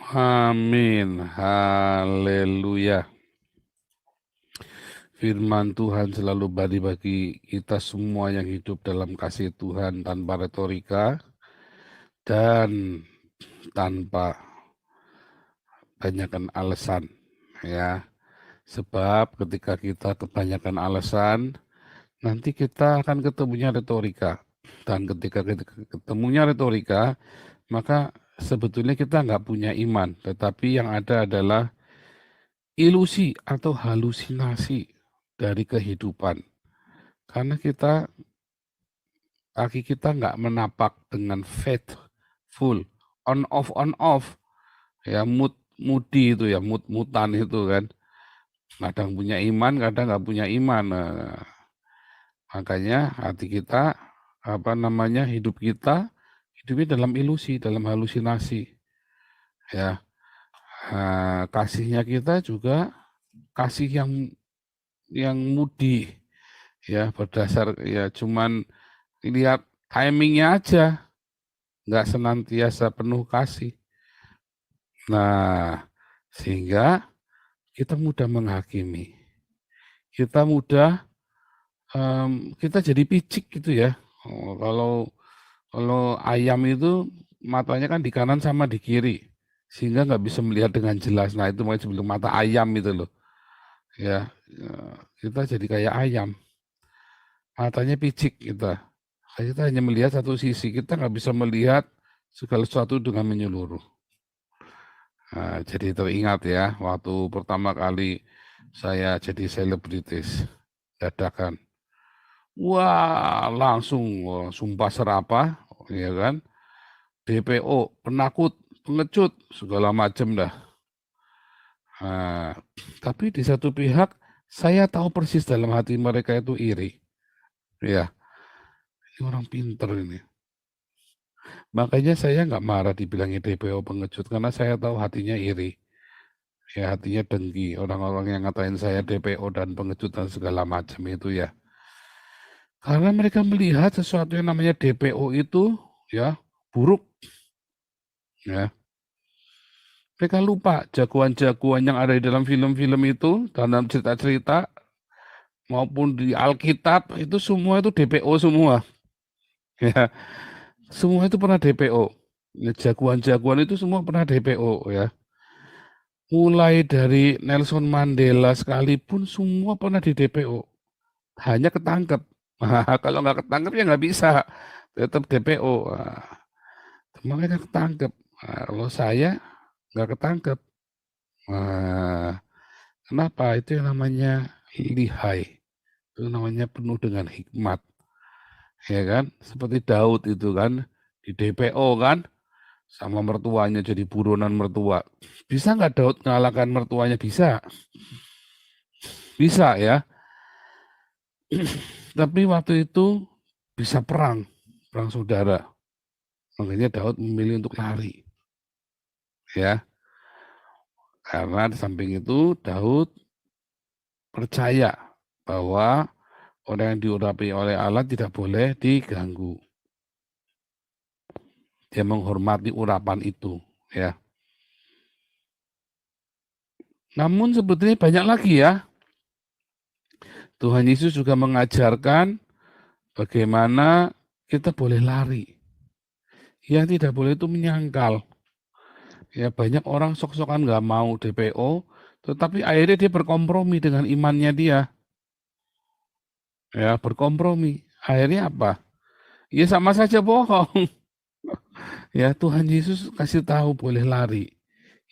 Amin. Haleluya. Firman Tuhan selalu bagi kita semua yang hidup dalam kasih Tuhan tanpa retorika dan tanpa banyakkan alasan, ya. Sebab ketika kita kebanyakan alasan, nanti kita akan ketemunya retorika. Dan ketika kita ketemunya retorika, maka sebetulnya kita nggak punya iman, tetapi yang ada adalah ilusi atau halusinasi dari kehidupan. Karena kaki kita nggak menapak dengan faithful, on off, ya moody itu ya, mutan itu kan. Kadang punya iman, kadang nggak punya iman. Nah, makanya hati kita, hidup kita, hidupnya dalam ilusi, dalam halusinasi. Ya, kasihnya kita juga kasih yang mudi, ya berdasar ya cuman lihat timingnya aja, nggak senantiasa penuh kasih. Nah, sehingga kita mudah menghakimi, kita mudah kita jadi picik gitu ya. Kalau kalau ayam itu matanya kan di kanan sama di kiri, sehingga nggak bisa melihat dengan jelas. Nah itu makanya sebelum mata ayam itu loh, ya kita jadi kayak ayam, matanya picik kita. Kita hanya melihat satu sisi, kita nggak bisa melihat segala sesuatu dengan menyeluruh. Nah, jadi teringat ya, waktu pertama kali saya jadi selebritis dadakan. Wah, langsung sumpah serapah, ya kan? DPO, penakut, pengecut, segala macam dah. Nah, tapi di satu pihak saya tahu persis dalam hati mereka itu iri. Ya, ini orang pinter ini. Makanya saya nggak marah dibilangnya DPO pengecut karena saya tahu hatinya iri. Ya, hatinya dengki. Orang-orang yang ngatain saya DPO dan pengecut dan segala macam itu ya. Karena mereka melihat sesuatu yang namanya DPO itu ya buruk. Ya. Mereka lupa jagoan-jagoan yang ada di dalam film-film itu, dalam cerita-cerita maupun di Alkitab itu semua itu DPO semua. Ya, semua itu pernah DPO. Ya, jagoan-jagoan itu semua pernah DPO ya. Mulai dari Nelson Mandela sekalipun semua pernah di DPO. Hanya ketangkep. Kalau nggak ketangkep ya nggak bisa. Tetap DPO. Makanya ketangkep. Kalau saya nggak ketangkep. Kenapa? Itu yang namanya lihai. Itu namanya penuh dengan hikmat. Ya kan? Seperti Daud itu kan. Di DPO kan. Sama mertuanya jadi buronan mertua. Bisa nggak Daud mengalahkan mertuanya? Bisa. Bisa ya. Tapi waktu itu bisa perang saudara. Makanya Daud memilih untuk lari. Ya. Karena di samping itu Daud percaya bahwa orang yang diurapi oleh Allah tidak boleh diganggu. Dia menghormati urapan itu, ya. Namun sebetulnya banyak lagi ya. Tuhan Yesus juga mengajarkan bagaimana kita boleh lari. Yang tidak boleh itu menyangkal. Ya banyak orang sok-sokan nggak mau DPO, tetapi akhirnya dia berkompromi dengan imannya dia. Ya berkompromi. Akhirnya apa? Ya sama saja bohong. Ya Tuhan Yesus kasih tahu boleh lari.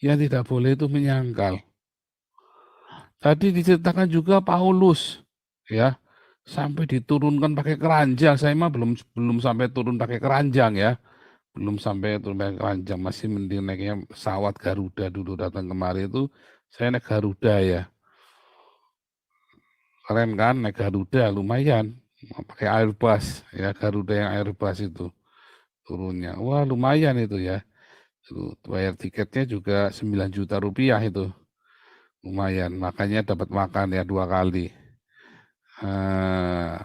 Yang tidak boleh itu menyangkal. Tadi diceritakan juga Paulus, ya, sampai diturunkan pakai keranjang. Saya mah belum belum sampai turun pakai keranjang ya, belum sampai turun pakai keranjang. Masih mending naiknya pesawat Garuda dulu datang kemari itu. Saya naik Garuda ya, keren kan naik Garuda lumayan. Pakai Airbus ya, Garuda yang Airbus itu turunnya. Wah lumayan itu ya. Bayar tiketnya juga 9 juta rupiah itu. Lumayan, makanya dapat makan ya 2 kali. Eh,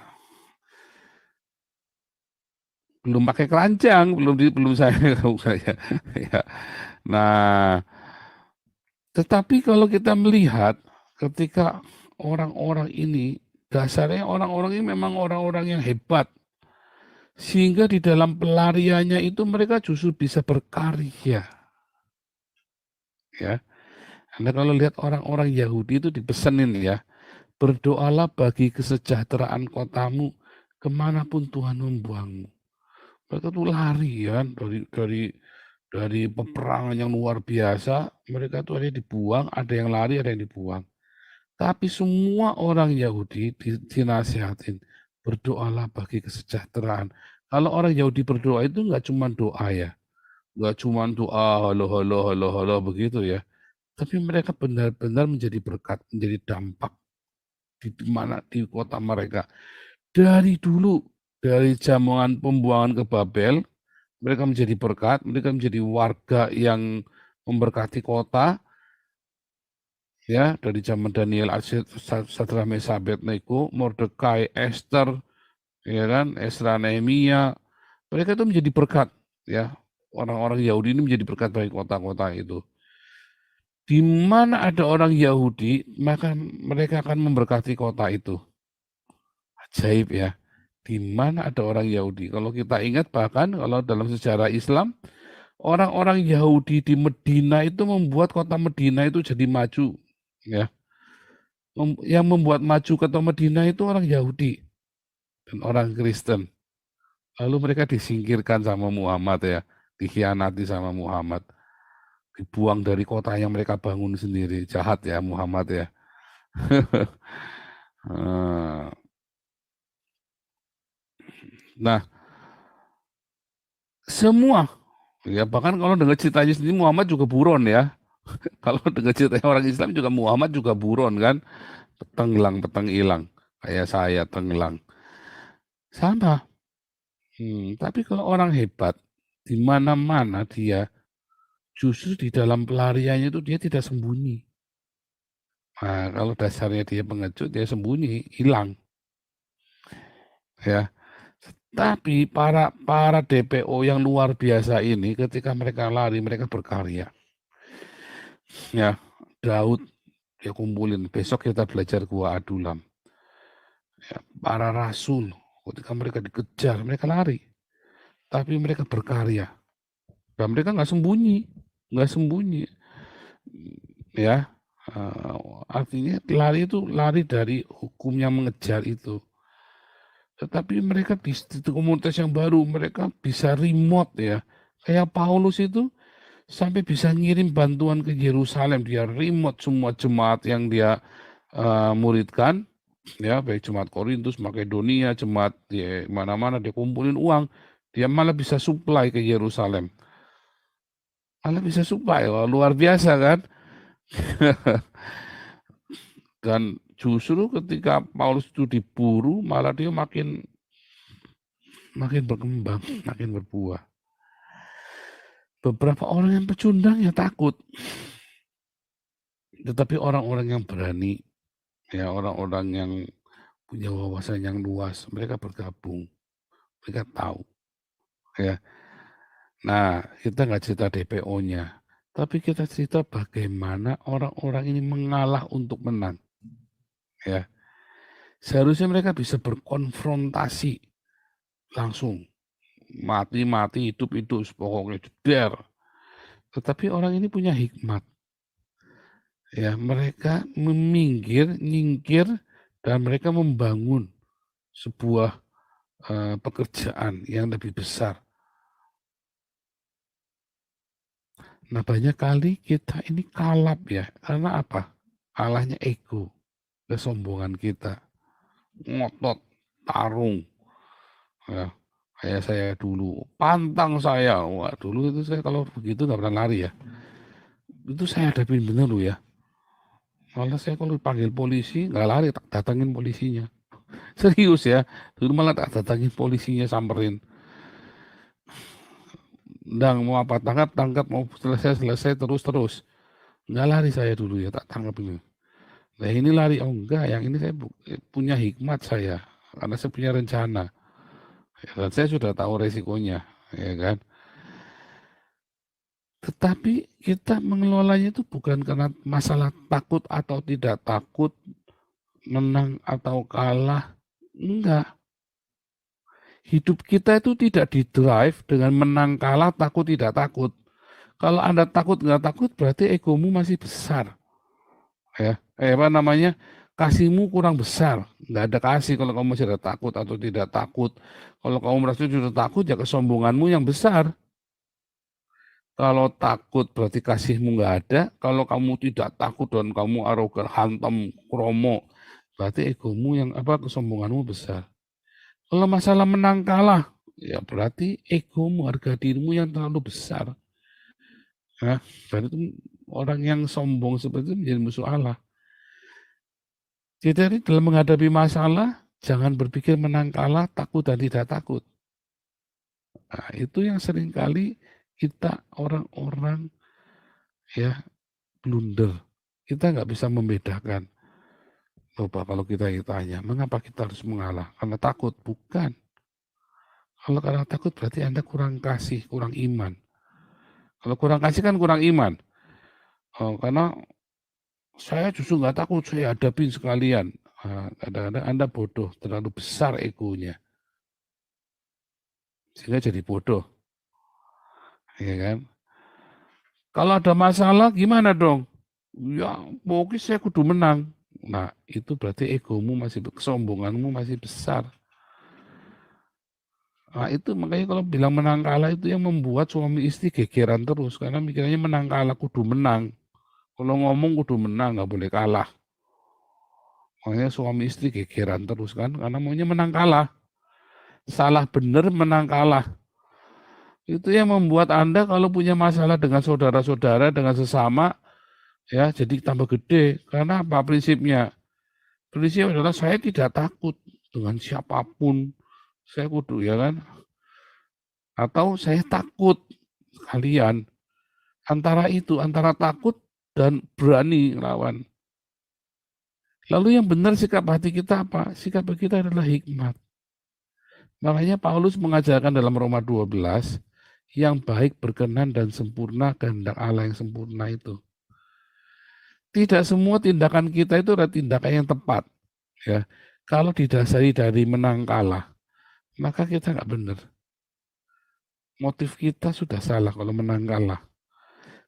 belum pakai keranjang, belum saya ya. Ya. Nah, Tetapi kalau kita melihat ketika orang-orang ini, dasarnya orang-orang ini memang orang-orang yang hebat. Sehingga di dalam pelariannya itu mereka justru bisa berkarya. Ya, Anda kalau lihat orang-orang Yahudi itu dipesenin ya, berdoalah bagi kesejahteraan kotamu kemanapun Tuhan membuangmu. Mereka tuh lari ya dari peperangan yang luar biasa, mereka tuh ada yang dibuang, ada yang lari, ada yang dibuang. Tapi semua orang Yahudi dinasihatin, berdoalah bagi kesejahteraan. Kalau orang Yahudi berdoa itu nggak cuma doa ya, nggak cuma doa halo halo halo halo begitu ya, tapi mereka benar-benar menjadi berkat, menjadi dampak di mana di kota mereka. Dari dulu, dari zaman pembuangan ke Babel, mereka menjadi berkat, mereka menjadi warga yang memberkati kota, ya, dari zaman Daniel, Sadrah, Mesah, Abednego, Mordekai, Esther, ya kan, Esra, Nehemia, mereka itu menjadi berkat, ya. Orang-orang Yahudi ini menjadi berkat bagi kota-kota itu. Di mana ada orang Yahudi, maka mereka akan memberkati kota itu. Ajaib ya. Di mana ada orang Yahudi. Kalau kita ingat bahkan kalau dalam sejarah Islam, orang-orang Yahudi di Medina itu membuat kota Medina itu jadi maju. Ya. Yang membuat maju kota Medina itu orang Yahudi dan orang Kristen. Lalu mereka disingkirkan sama Muhammad ya, dikhianati sama Muhammad, dibuang dari kota yang mereka bangun sendiri. Jahat ya Muhammad ya. Nah, semua ya bahkan kalau dengar ceritanya sendiri Muhammad juga buron ya. Kalau dengar ceritanya orang Islam juga Muhammad juga buron kan, tenggelam peteng hilang kayak saya tenggelam sama. Tapi kalau orang hebat di mana-mana dia justru di dalam pelariannya itu dia tidak sembunyi. Nah, kalau dasarnya dia pengecut, dia sembunyi, hilang. Ya, tapi para DPO yang luar biasa ini, ketika mereka lari, mereka berkarya. Ya, Daud dia kumpulin. Besok kita belajar Gua Adulam. Ya, para rasul, ketika mereka dikejar, mereka lari. Tapi mereka berkarya. Dan mereka nggak sembunyi. Ya, artinya lari itu lari dari hukum yang mengejar itu. Tetapi mereka di komunitas yang baru, mereka bisa remote ya. Kayak Paulus itu sampai bisa ngirim bantuan ke Yerusalem, dia remote semua jemaat yang dia muridkan, ya baik jemaat Korintus, Makedonia, jemaat di mana-mana dia kumpulin uang, dia malah bisa supply ke Yerusalem. Malah bisa supply, wah, luar biasa kan? Dan justru ketika Paulus itu diburu, malah dia makin berkembang, makin berbuah. Beberapa orang yang pecundang ya takut. Tetapi orang-orang yang berani, ya orang-orang yang punya wawasan yang luas, mereka bergabung, mereka tahu. Ya, nah kita nggak cerita DPO-nya, tapi kita cerita bagaimana orang-orang ini mengalah untuk menang. Ya, seharusnya mereka bisa berkonfrontasi langsung, mati-mati, hidup-hidup, pokoknya jeder. Tetapi orang ini punya hikmat. Ya, mereka meminggir, nyingkir, dan mereka membangun sebuah pekerjaan yang lebih besar. Nah, banyak kali kita ini kalap ya, karena apa? Kalahnya ego, kesombongan kita, ngotot, tarung, ya. Kayak saya dulu, pantang saya. Wah, dulu itu saya kalau begitu nggak pernah lari ya. Itu saya hadapin bener loh ya. Malah saya kalau dipanggil polisi, nggak lari, tak datangin polisinya. Serius ya, dulu malah tak datangin polisinya, samperin. Ndang mau apa, tangkap, tangkap, mau selesai, selesai, terus. Nggak lari saya dulu ya, tak tangkap ini. Nah ini lari, oh enggak, yang ini saya punya hikmat saya. Karena saya punya rencana. Ya, dan saya sudah tahu resikonya, ya kan. Tetapi kita mengelolanya itu bukan karena masalah takut atau tidak takut, menang atau kalah, enggak. Hidup kita itu tidak di-drive dengan menang kalah, takut tidak takut. Kalau Anda takut nggak takut berarti egomu masih besar. Ya, apa namanya? Kasihmu kurang besar. Nggak ada kasih kalau kamu sudah takut atau tidak takut. Kalau kamu merasa sudah takut ya kesombonganmu yang besar. Kalau takut berarti kasihmu nggak ada. Kalau kamu tidak takut dan kamu arogan, hantam, kromo, berarti egomu yang kesombonganmu besar. Kalau masalah menang kalah, ya berarti egomu, harga dirimu yang terlalu besar. Ya, dan itu orang yang sombong seperti itu menjadi musuh Allah. Jadi dalam menghadapi masalah, jangan berpikir menang kalah, takut dan tidak takut. Nah, itu yang seringkali kita orang-orang ya blunder. Kita nggak bisa membedakan. Coba kalau kita ditanya, mengapa kita harus mengalah? Karena takut? Bukan. Kalau karena takut berarti Anda kurang kasih, kurang iman. Kalau kurang kasih kan kurang iman. Karena saya justru nggak takut, saya hadapin sekalian. Kadang-kadang Anda bodoh, terlalu besar egonya. Sehingga jadi bodoh. Ya kan? Kalau ada masalah gimana dong? Ya, pokoknya saya kudu menang. Nah, itu berarti egomu masih, kesombonganmu masih besar. Nah, itu makanya kalau bilang menang kalah itu yang membuat suami istri gegeran terus. Karena mikirnya menang kalah, kudu menang. Kalau ngomong kudu menang, nggak boleh kalah. Makanya suami istri gegeran terus kan, karena maunya menang kalah. Salah benar menang kalah. Itu yang membuat Anda kalau punya masalah dengan saudara-saudara, dengan sesama, ya jadi tambah gede. Karena apa prinsipnya? Prinsip adalah saya tidak takut dengan siapapun. Saya kudu ya kan? Atau saya takut kalian. Antara itu, antara takut dan berani lawan. Lalu yang benar sikap hati kita apa? Sikap hati kita adalah hikmat. Makanya Paulus mengajarkan dalam Roma 12, yang baik, berkenan, dan sempurna kehendak Allah yang sempurna itu. Tidak semua tindakan kita itu adalah tindakan yang tepat. Ya, kalau didasari dari menang kalah, maka kita nggak benar. Motif kita sudah salah kalau menang kalah.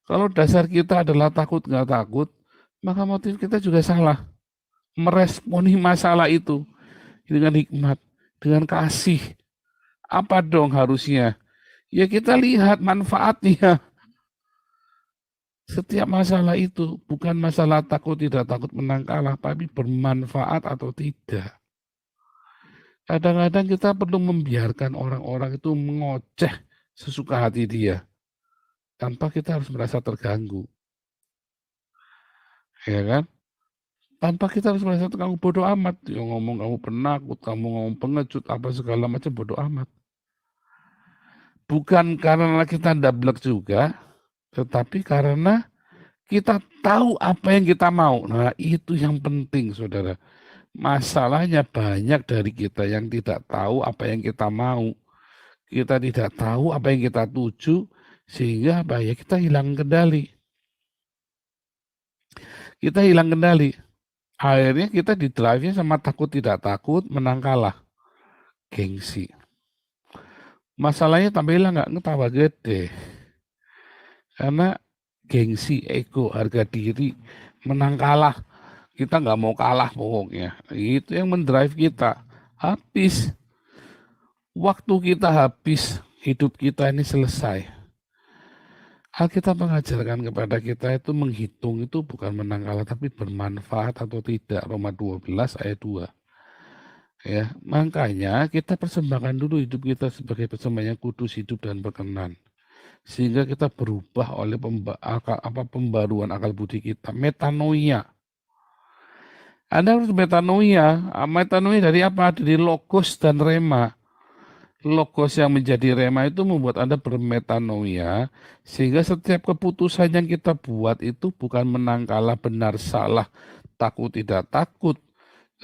Kalau dasar kita adalah takut nggak takut, maka motif kita juga salah. Meresponi masalah itu dengan hikmat, dengan kasih. Apa dong harusnya? Ya kita lihat manfaatnya. Setiap masalah itu bukan masalah takut tidak takut menang kalah, tapi bermanfaat atau tidak. Kadang-kadang kita perlu membiarkan orang-orang itu mengoceh sesuka hati dia, tanpa kita harus merasa terganggu. Ya kan? Tanpa kita harus merasa terganggu, bodoh amat. Ya, ngomong kamu penakut, kamu ngomong pengecut, apa segala macam, bodoh amat. Bukan karena kita dablek juga, tetapi karena kita tahu apa yang kita mau. Nah, itu yang penting, saudara. Masalahnya banyak dari kita yang tidak tahu apa yang kita mau. Kita tidak tahu apa yang kita tuju, sehingga apa ya, kita hilang kendali. Kita hilang kendali. Akhirnya kita di drive-nya sama takut tidak takut, menang kalah. Gengsi. Masalahnya tampilnya nggak ngetawa gede. Karena gengsi, ego, harga diri, menang kalah. Kita nggak mau kalah pokoknya. Itu yang mendrive kita. Habis. Waktu kita habis, hidup kita ini selesai. Alkitab mengajarkan kepada kita itu menghitung itu bukan menang kalah tapi bermanfaat atau tidak. Roma 12 ayat 2. Ya, makanya kita persembahkan dulu hidup kita sebagai persembahan yang kudus, hidup dan berkenan. Sehingga kita berubah oleh pembaruan akal budi kita, metanoia. Anda harus metanoia. Metanoia dari apa? Dari logos dan rema. Logos yang menjadi rema itu membuat Anda bermetanoia, sehingga setiap keputusan yang kita buat itu bukan menang kalah, benar salah, takut tidak takut,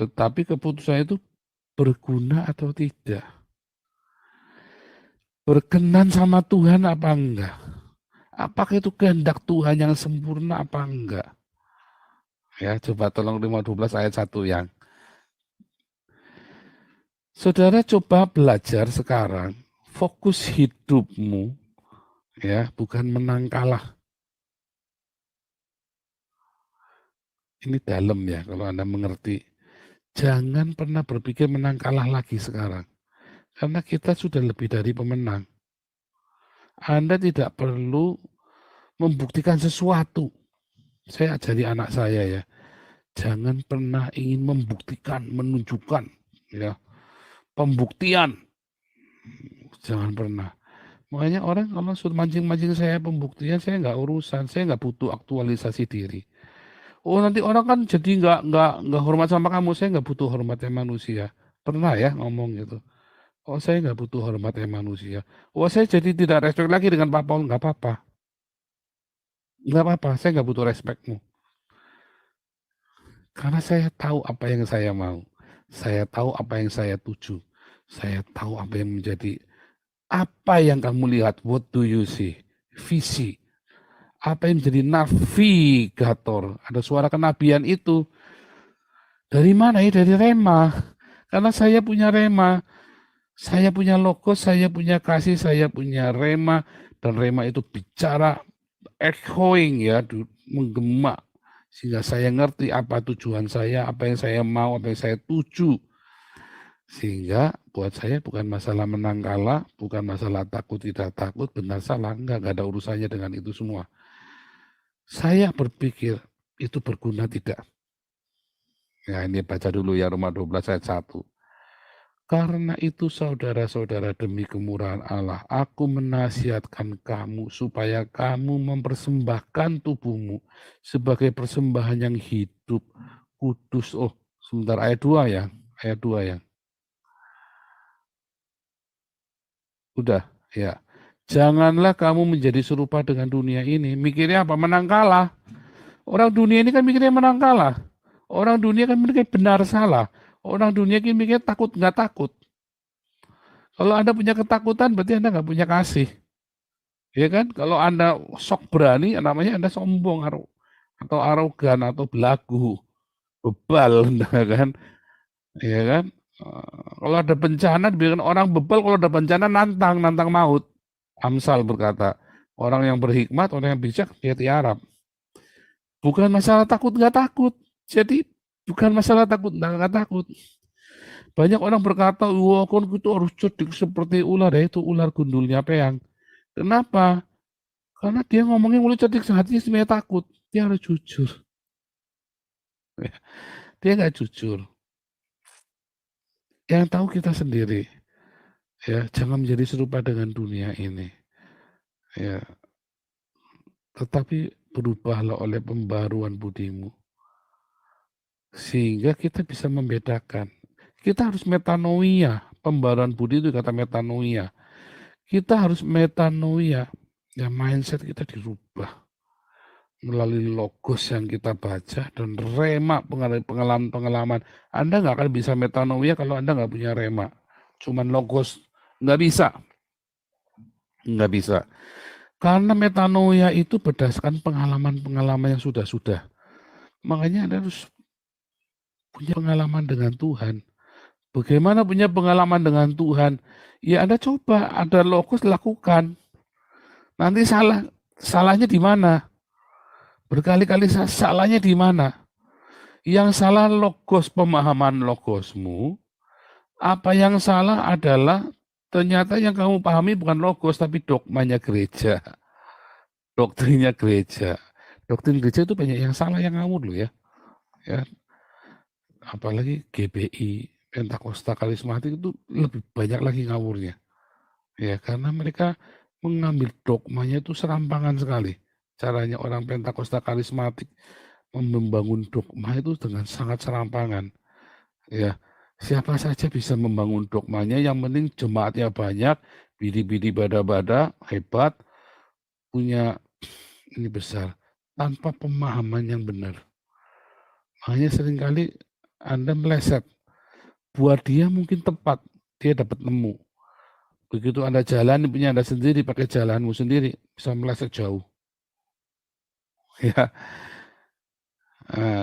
tetapi keputusan itu berguna atau tidak, berkenan sama Tuhan apa enggak, Apakah itu kehendak Tuhan yang sempurna apa enggak? Ya, coba tolong Roma 12 ayat 1 yang. Saudara coba belajar sekarang, fokus hidupmu ya, bukan menang kalah. Ini dalam ya kalau Anda mengerti. Jangan pernah berpikir menang kalah lagi sekarang. Karena kita sudah lebih dari pemenang. Anda tidak perlu membuktikan sesuatu. Saya ajari anak saya ya, jangan pernah ingin membuktikan, menunjukkan ya, pembuktian. Jangan pernah. Makanya orang kalau suruh mancing-mancing saya pembuktian, saya nggak urusan, saya nggak butuh aktualisasi diri. Oh nanti orang kan jadi nggak hormat sama kamu, saya nggak butuh hormatnya manusia. Pernah ya ngomong gitu. Oh saya nggak butuh hormatnya manusia. Oh saya jadi tidak respect lagi dengan Pak Paul, nggak apa-apa. Nggak apa-apa, saya nggak butuh respectmu. Karena saya tahu apa yang saya mau. Saya tahu apa yang saya tuju. Saya tahu apa yang menjadi, apa yang kamu lihat, what do you see? Visi. Apa yang menjadi navigator. Ada suara kenabian itu. Dari mana ya? Dari Rema. Karena saya punya Rema. Saya punya logos, saya punya kasih, saya punya Rema. Dan Rema itu bicara echoing ya, menggema. Sehingga saya ngerti apa tujuan saya, apa yang saya mau, apa yang saya tuju. Sehingga buat saya bukan masalah menang kalah, bukan masalah takut tidak takut, benar salah, enggak ada urusannya dengan itu semua. Saya berpikir itu berguna tidak. Ya ini baca dulu ya Roma 12 ayat 1. Karena itu saudara-saudara demi kemurahan Allah, aku menasihatkan kamu supaya kamu mempersembahkan tubuhmu sebagai persembahan yang hidup, kudus. Oh, sebentar ayat 2 ya. Ayat 2 ya. Udah, ya. Janganlah kamu menjadi serupa dengan dunia ini. Mikirnya apa? Menang kalah. Orang dunia ini kan mikirnya menang kalah. Orang dunia kan mikirnya benar salah. Orang dunia kan mikirnya takut nggak takut. Kalau Anda punya ketakutan berarti Anda nggak punya kasih. Ya kan? Kalau Anda sok berani namanya Anda sombong atau arogan atau belagu, bebal Anda kan. Ya kan? Kalau ada bencana dibiarkan orang bebal, kalau ada bencana nantang maut. Amsal berkata, orang yang berhikmat, orang yang bijak, dia tiarap. Bukan masalah takut nggak takut. Jadi bukan masalah takut nggak takut. Banyak orang berkata, wah kon itu harus cerdik seperti ular, ya itu ular gundulnya peang. Kenapa? Karena dia ngomongnya mulut cerdik, hatinya sebenarnya takut. Dia harus jujur. Dia nggak jujur. Yang tahu kita sendiri. Ya, jangan menjadi serupa dengan dunia ini. Ya, tetapi berubahlah oleh pembaruan budimu. Sehingga kita bisa membedakan. Kita harus metanoia. Pembaruan budi itu kata metanoia. Kita harus metanoia. Ya, mindset kita dirubah melalui logos yang kita baca dan rema pengalaman-pengalaman. Anda nggak akan bisa metanoia kalau Anda nggak punya rema. Cuman logos. Nggak bisa. Nggak bisa. Karena metanoia itu berdasarkan pengalaman-pengalaman yang sudah-sudah. Makanya Anda harus punya pengalaman dengan Tuhan. Bagaimana punya pengalaman dengan Tuhan? Ya Anda coba, ada logos lakukan. Nanti salahnya di mana? Berkali-kali salahnya di mana? Yang salah logos, pemahaman logosmu. Apa yang salah adalah ternyata yang kamu pahami bukan logos tapi dogmanya gereja. Doktrinnya gereja. Doktrin gereja itu banyak yang salah, yang ngawur loh ya. Ya, apalagi GBI, Pentakosta Karismatik itu lebih banyak lagi ngawurnya. Ya, karena mereka mengambil dogmanya itu serampangan sekali. Caranya orang Pentakosta Karismatik membangun dogma itu dengan sangat serampangan. Ya, siapa saja bisa membangun dogmanya, yang penting jemaatnya banyak, bidi-bidi bada-bada, hebat, punya ini besar, tanpa pemahaman yang benar. Makanya seringkali Anda meleset. Buat dia mungkin tepat, dia dapat nemu. Begitu Anda jalan punya Anda sendiri, pakai jalanmu sendiri, bisa meleset jauh. ya.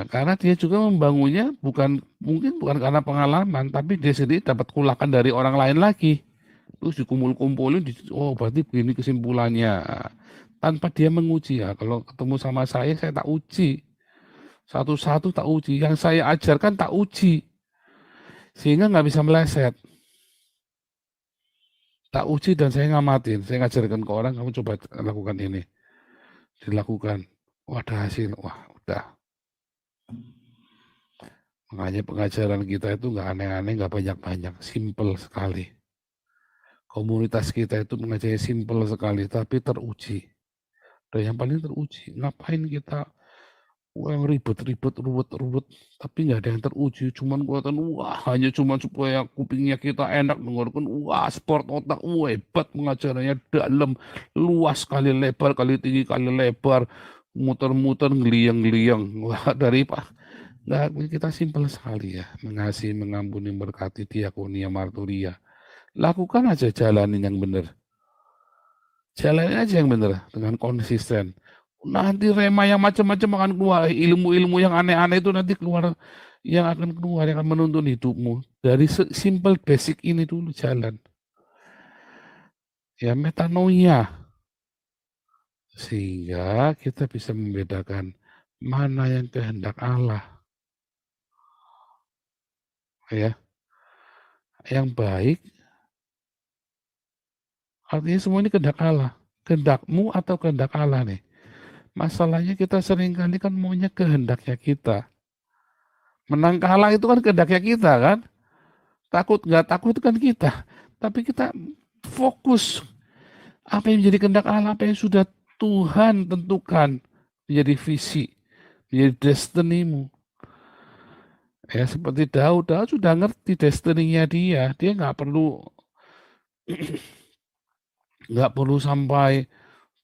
Karena dia juga membangunnya mungkin bukan karena pengalaman, tapi dia sendiri dapat kulakan dari orang lain lagi. Terus dikumpul-kumpulin, oh berarti begini kesimpulannya. Tanpa dia menguji ya, kalau ketemu sama saya tak uji. Satu-satu tak uji, yang saya ajarkan tak uji. Sehingga nggak bisa meleset. Tak uji dan saya ngamatin, saya ngajarkan ke orang, kamu coba lakukan ini. Dilakukan, wah ada hasil, wah udah. Makanya pengajaran kita itu nggak aneh-aneh, nggak banyak-banyak, simple sekali. Komunitas kita itu mengajarnya simple sekali, tapi teruji. Dan yang paling teruji, ngapain kita yang ribet-ribet, ruwet-ruwet, tapi nggak ada yang teruji, cuman kelihatan, wah hanya cuman supaya kupingnya kita enak dengarkan, wah sport otak, wah hebat pengajarannya dalam, luas kali lebar, kali tinggi kali lebar, muter-muter, ngeliang-ngeliang, wah dari Pak. Nggak, kita simpel sekali ya, mengasihi, mengampuni, berkati, diakonia, marturia. Lakukan aja, jalanin yang benar. Jalanin aja yang benar dengan konsisten. Nanti rema yang macam-macam akan keluar, ilmu-ilmu yang aneh-aneh itu nanti keluar, yang akan menuntun hidupmu. Dari simple basic ini dulu jalan. Ya metanoia. Sehingga kita bisa membedakan mana yang kehendak Allah. Ya, yang baik artinya semua ini kehendak Allah. Kehendakmu atau kehendak Allah nih. Masalahnya kita seringkali kan maunya kehendaknya kita. Menang kalah itu kan kehendaknya kita kan. Takut nggak takut itu kan kita. Tapi kita fokus apa yang menjadi kehendak Allah, apa yang sudah Tuhan tentukan menjadi visi, menjadi destinimu. Ya seperti Daud sudah ngerti destininya dia nggak perlu sampai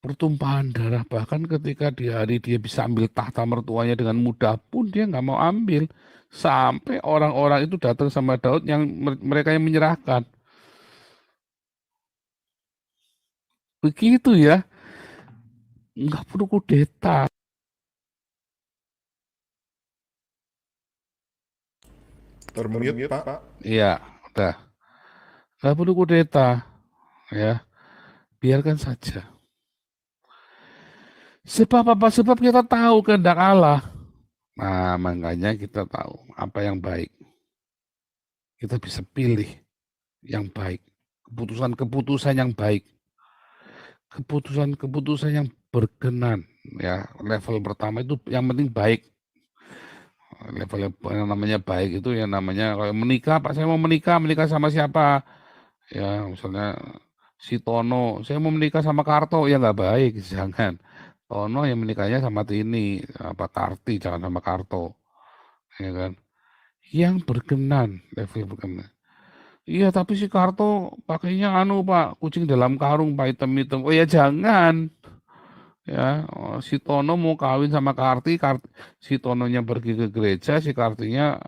pertumpahan darah, bahkan ketika di hari dia bisa ambil tahta mertuanya dengan mudah pun dia nggak mau ambil, sampai orang-orang itu datang sama Daud yang mereka yang menyerahkan. Begitu ya, nggak perlu kudeta. Termute, Pak. Iya, udah. Nggak perlu kudeta, ya. Biarkan saja. Sebab apa? Sebab kita tahu kehendak Allah. Nah, makanya kita tahu apa yang baik. Kita bisa pilih yang baik. Keputusan-keputusan yang baik. Keputusan-keputusan yang berkenan. Ya, level pertama itu yang penting baik. Level yang namanya baik itu yang namanya kalau menikah, Pak saya mau menikah, menikah sama siapa? Ya, misalnya si Tono, saya mau menikah sama Karto, ya nggak baik, jangan. Tono yang menikahnya sama Tini, apa Karti, jangan sama Karto, ya kan? Yang berkenan, level berkenan. Iya, tapi si Karto pakainya Pak, kucing dalam karung, Pak, hitam-hitam. Oh ya jangan, ya. Si Tono mau kawin sama si Tononya pergi ke gereja, si Kartinya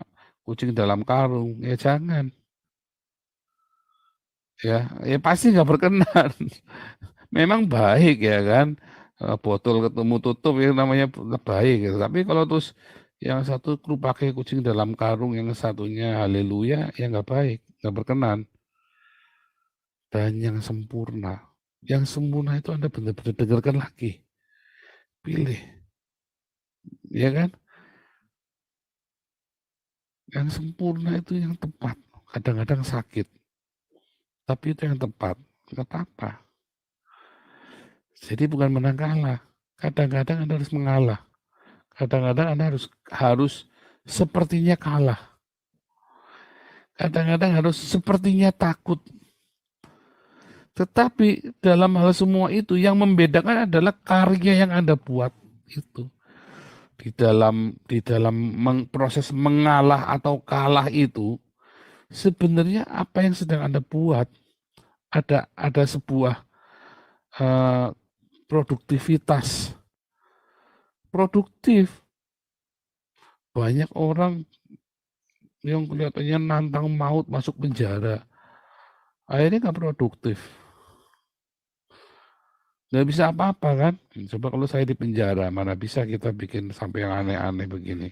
kucing dalam karung, ya jangan. Ya pasti nggak berkenan. Memang baik ya kan, botol ketemu tutup ya namanya baik gitu. Tapi kalau terus yang satu kru pakai kucing dalam karung, yang satunya haleluya, ya nggak baik, nggak berkenan. Dan yang sempurna itu Anda benar-benar dengarkan lagi, pilih, ya kan? Yang sempurna itu yang tepat. Kadang-kadang sakit, tapi itu yang tepat. Nggak apa-apa. Jadi bukan menang kalah. Kadang-kadang Anda harus mengalah. Kadang-kadang Anda harus sepertinya kalah. Kadang-kadang harus sepertinya takut. Tetapi dalam hal semua itu yang membedakan adalah karya yang Anda buat itu. Di dalam proses mengalah atau kalah itu, sebenarnya apa yang sedang Anda buat, ada sebuah uh, produktivitas. Produktif. Banyak orang yang kelihatannya nantang maut masuk penjara. Akhirnya nggak produktif. nggak bisa apa-apa kan. Coba kalau saya di penjara, mana bisa kita bikin sampai yang aneh-aneh begini.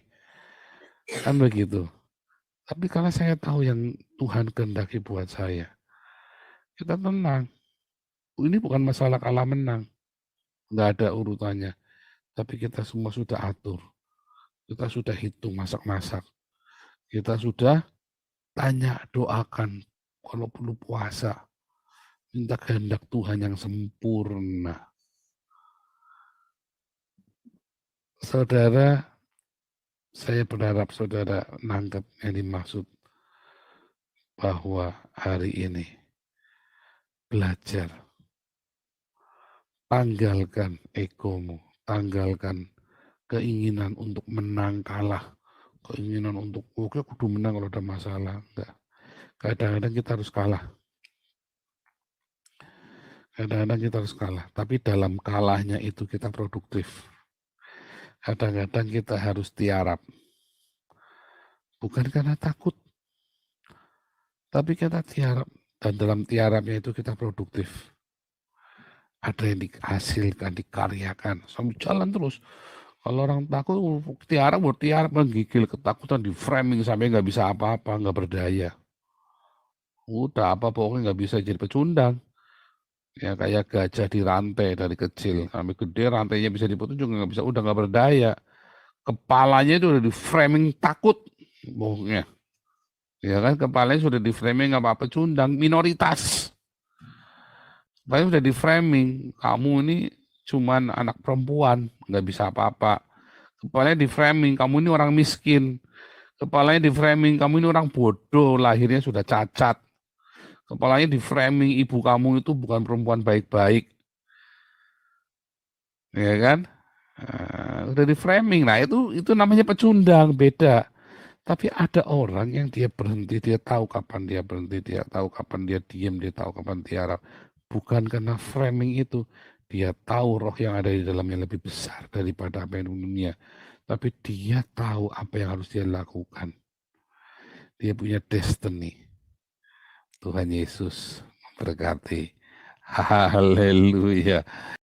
Kan begitu. Tapi karena saya tahu yang Tuhan kehendaki buat saya, kita tenang. Ini bukan masalah kalah menang, nggak ada urutannya. Tapi kita semua sudah atur, kita sudah hitung masak-masak, kita sudah tanya, doakan, kalau perlu puasa, minta kehendak Tuhan yang sempurna. Saudara, saya berharap saudara nangkep yang dimaksud bahwa hari ini belajar, tanggalkan egomu, tanggalkan keinginan untuk menang kalah, keinginan untuk oke kudu menang kalau ada masalah. Enggak. Kadang-kadang kita harus kalah. Kadang-kadang kita harus kalah, tapi dalam kalahnya itu kita produktif. Kadang-kadang kita harus tiarap. Bukan karena takut, tapi kita tiarap. Dan dalam tiarapnya itu kita produktif. Ada yang dihasilkan, dikaryakan, sambil jalan terus. Kalau orang takut, tiarap, menggigil, ketakutan, di framing sampai nggak bisa apa-apa, nggak berdaya. Udah apa pokoknya nggak bisa jadi pecundang. Ya kayak gajah dirantai dari kecil sampai gede, rantainya bisa diputus juga nggak bisa, udah nggak berdaya. Kepalanya itu udah di framing takut, bohongnya. Ya kan, kepalanya sudah di framing apa pecundang, minoritas. Kepalanya sudah di framing, kamu ini cuman anak perempuan, nggak bisa apa-apa. Kepalanya di framing, kamu ini orang miskin. Kepalanya di framing, kamu ini orang bodoh, lahirnya sudah cacat. Kepalanya di framing, ibu kamu itu bukan perempuan baik-baik. Ya kan? Udah di framing. Nah, itu namanya pecundang, beda. Tapi ada orang yang dia berhenti, dia tahu kapan dia berhenti, dia tahu kapan dia diam, dia tahu kapan tiarap. Bukan karena framing itu. Dia tahu roh yang ada di dalamnya lebih besar daripada apa yang di dunia. Tapi dia tahu apa yang harus dia lakukan. Dia punya destiny. Tuhan Yesus memberkati. Haleluya.